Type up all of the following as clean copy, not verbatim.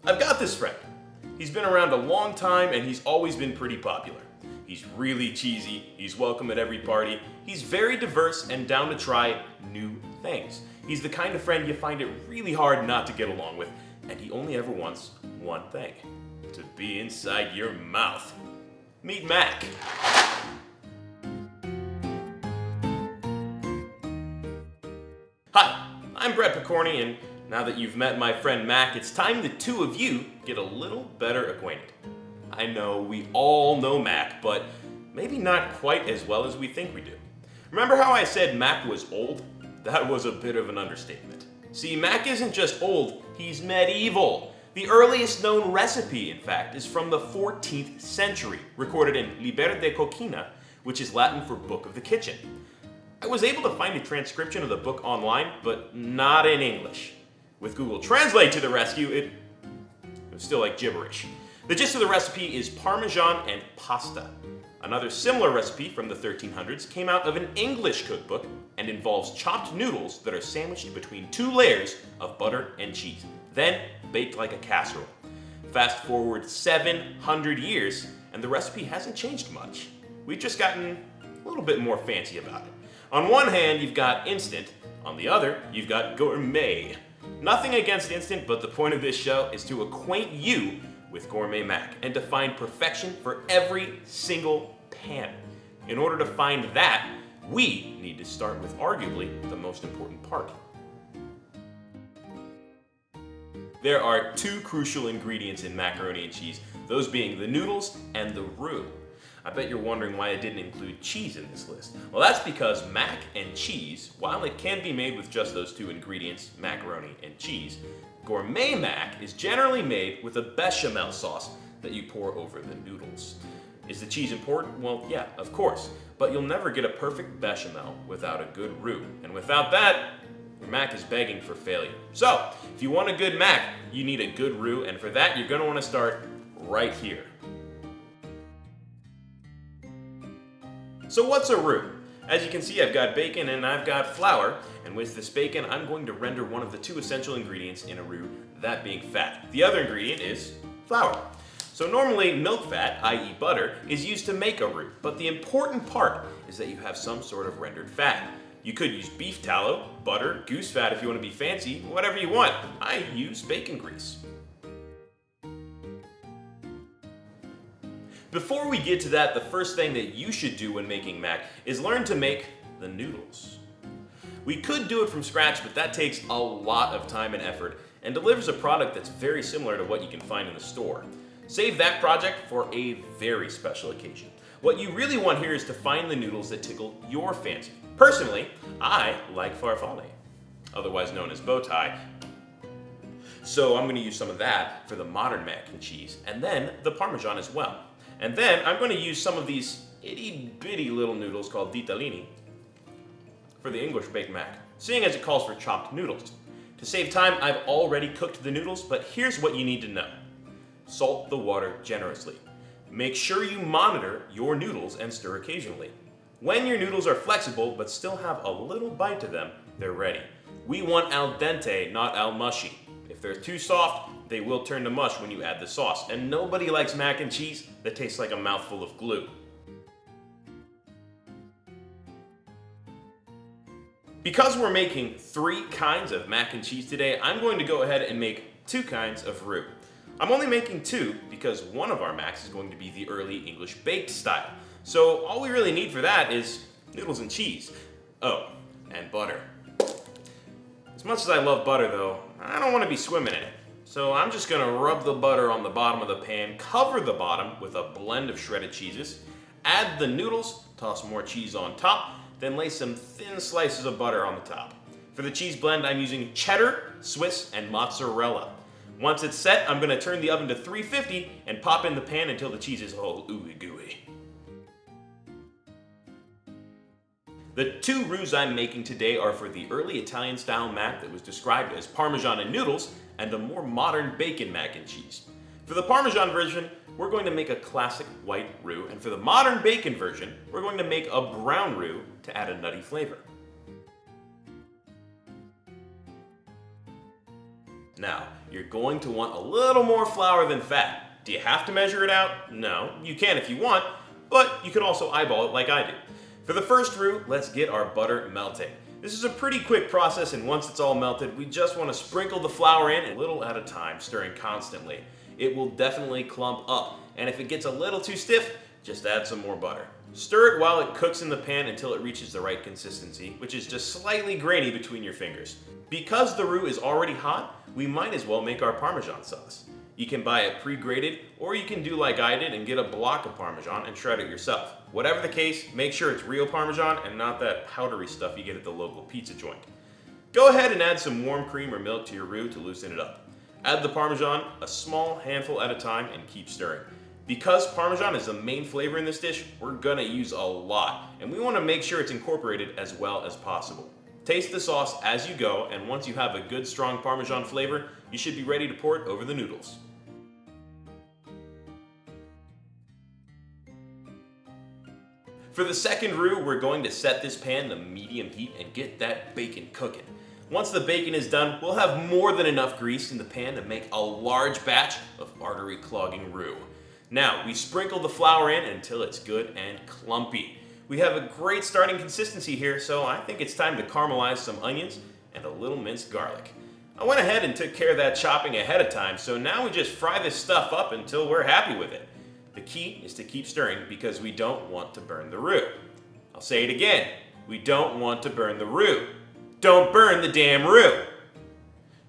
I've got this friend. He's been around a long time and he's always been pretty popular. He's really cheesy, he's welcome at every party, he's very diverse and down to try new things. He's the kind of friend you find it really hard not to get along with, and he only ever wants one thing: to be inside your mouth. Meet Mac. Hi, I'm Brett Picorni, and now that you've met my friend Mac, it's time the two of you get a little better acquainted. I know we all know Mac, but maybe not quite as well as we think we do. Remember how I said Mac was old? That was a bit of an understatement. See, Mac isn't just old, he's medieval. The earliest known recipe, in fact, is from the 14th century, recorded in Liber de Cocina, which is Latin for Book of the Kitchen. I was able to find a transcription of the book online, but not in English. With Google Translate to the rescue, it was still like gibberish. The gist of the recipe is Parmesan and pasta. Another similar recipe from the 1300s came out of an English cookbook and involves chopped noodles that are sandwiched between two layers of butter and cheese, then baked like a casserole. Fast forward 700 years, and the recipe hasn't changed much. We've just gotten a little bit more fancy about it. On one hand, you've got instant. On the other, you've got gourmet. Nothing against instant, but the point of this show is to acquaint you with Gourmet Mac and to find perfection for every single pan. In order to find that, we need to start with arguably the most important part. There are two crucial ingredients in macaroni and cheese, those being the noodles and the roux. I bet you're wondering why I didn't include cheese in this list. Well, that's because mac and cheese, while it can be made with just those two ingredients, macaroni and cheese, gourmet mac is generally made with a bechamel sauce that you pour over the noodles. Is the cheese important? Well, yeah, of course. But you'll never get a perfect bechamel without a good roux. And without that, your mac is begging for failure. So, if you want a good mac, you need a good roux, and for that, you're going to want to start right here. So what's a roux? As you can see, I've got bacon and I've got flour, and with this bacon, I'm going to render one of the two essential ingredients in a roux, that being fat. The other ingredient is flour. So normally, milk fat, i.e. butter, is used to make a roux, but the important part is that you have some sort of rendered fat. You could use beef tallow, butter, goose fat if you want to be fancy, whatever you want. I use bacon grease. Before we get to that, the first thing that you should do when making mac is learn to make the noodles. We could do it from scratch, but that takes a lot of time and effort and delivers a product that's very similar to what you can find in the store. Save that project for a very special occasion. What you really want here is to find the noodles that tickle your fancy. Personally, I like farfalle, otherwise known as bow tie. So I'm going to use some of that for the modern mac and cheese, and then the Parmesan as well. And then I'm going to use some of these itty-bitty little noodles called ditalini for the English baked mac, seeing as it calls for chopped noodles. To save time, I've already cooked the noodles, but here's what you need to know. Salt the water generously. Make sure you monitor your noodles and stir occasionally. When your noodles are flexible but still have a little bite to them, they're ready. We want al dente, not al mushy. If they're too soft, they will turn to mush when you add the sauce, and nobody likes mac and cheese that tastes like a mouthful of glue. Because we're making 3 kinds of mac and cheese today, I'm going to go ahead and make 2 kinds of roux. I'm only making 2 because one of our macs is going to be the early English baked style. So all we really need for that is noodles and cheese. Oh, and butter. As much as I love butter though, I don't want to be swimming in it. So I'm just going to rub the butter on the bottom of the pan, cover the bottom with a blend of shredded cheeses, add the noodles, toss more cheese on top, then lay some thin slices of butter on the top. For the cheese blend, I'm using cheddar, Swiss, and mozzarella. Once it's set, I'm going to turn the oven to 350 and pop in the pan until the cheese is all ooey gooey. The 2 roux I'm making today are for the early Italian-style mac that was described as Parmesan and noodles, and the more modern bacon mac and cheese. For the Parmesan version, we're going to make a classic white roux, and for the modern bacon version, we're going to make a brown roux to add a nutty flavor. Now, you're going to want a little more flour than fat. Do you have to measure it out? No, you can if you want, but you can also eyeball it like I do. For the first roux, let's get our butter melting. This is a pretty quick process, and once it's all melted, we just want to sprinkle the flour in a little at a time, stirring constantly. It will definitely clump up, and if it gets a little too stiff, just add some more butter. Stir it while it cooks in the pan until it reaches the right consistency, which is just slightly grainy between your fingers. Because the roux is already hot, we might as well make our Parmesan sauce. You can buy it pre-grated, or you can do like I did and get a block of Parmesan and shred it yourself. Whatever the case, make sure it's real Parmesan and not that powdery stuff you get at the local pizza joint. Go ahead and add some warm cream or milk to your roux to loosen it up. Add the Parmesan a small handful at a time and keep stirring. Because Parmesan is the main flavor in this dish, we're gonna use a lot, and we wanna make sure it's incorporated as well as possible. Taste the sauce as you go, and once you have a good strong Parmesan flavor, you should be ready to pour it over the noodles. For the second roux, we're going to set this pan to medium heat and get that bacon cooking. Once the bacon is done, we'll have more than enough grease in the pan to make a large batch of artery-clogging roux. Now, we sprinkle the flour in until it's good and clumpy. We have a great starting consistency here, so I think it's time to caramelize some onions and a little minced garlic. I went ahead and took care of that chopping ahead of time, so now we just fry this stuff up until we're happy with it. The key is to keep stirring because we don't want to burn the roux. I'll say it again, we don't want to burn the roux. Don't burn the damn roux!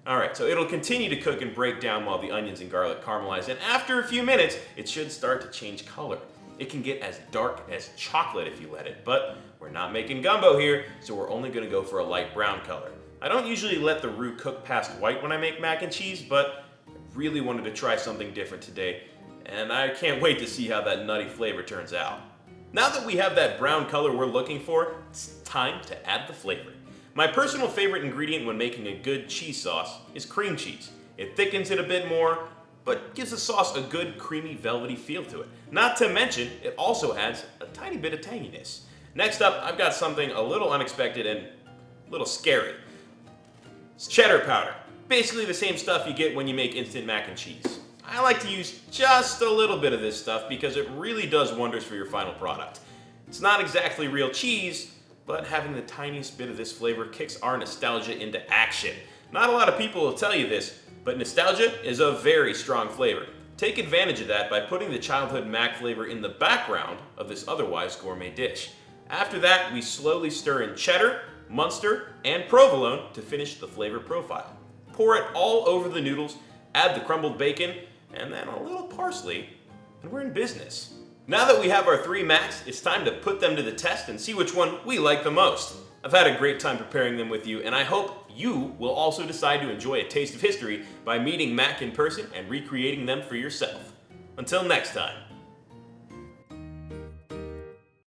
Alright, so it'll continue to cook and break down while the onions and garlic caramelize, and after a few minutes, it should start to change color. It can get as dark as chocolate if you let it, but we're not making gumbo here, so we're only going to go for a light brown color. I don't usually let the roux cook past white when I make mac and cheese, but I really wanted to try something different today, and I can't wait to see how that nutty flavor turns out. Now that we have that brown color we're looking for, it's time to add the flavor. My personal favorite ingredient when making a good cheese sauce is cream cheese. It thickens it a bit more, but gives the sauce a good creamy velvety feel to it. Not to mention, it also adds a tiny bit of tanginess. Next up, I've got something a little unexpected and a little scary. It's cheddar powder. Basically the same stuff you get when you make instant mac and cheese. I like to use just a little bit of this stuff because it really does wonders for your final product. It's not exactly real cheese, but having the tiniest bit of this flavor kicks our nostalgia into action. Not a lot of people will tell you this, but nostalgia is a very strong flavor. Take advantage of that by putting the childhood mac flavor in the background of this otherwise gourmet dish. After that, we slowly stir in cheddar, Munster, and provolone to finish the flavor profile. Pour it all over the noodles, add the crumbled bacon, and then a little parsley, and we're in business. Now that we have our 3 macs, it's time to put them to the test and see which one we like the most. I've had a great time preparing them with you, and I hope you will also decide to enjoy a taste of history by meeting Mac in person and recreating them for yourself. Until next time.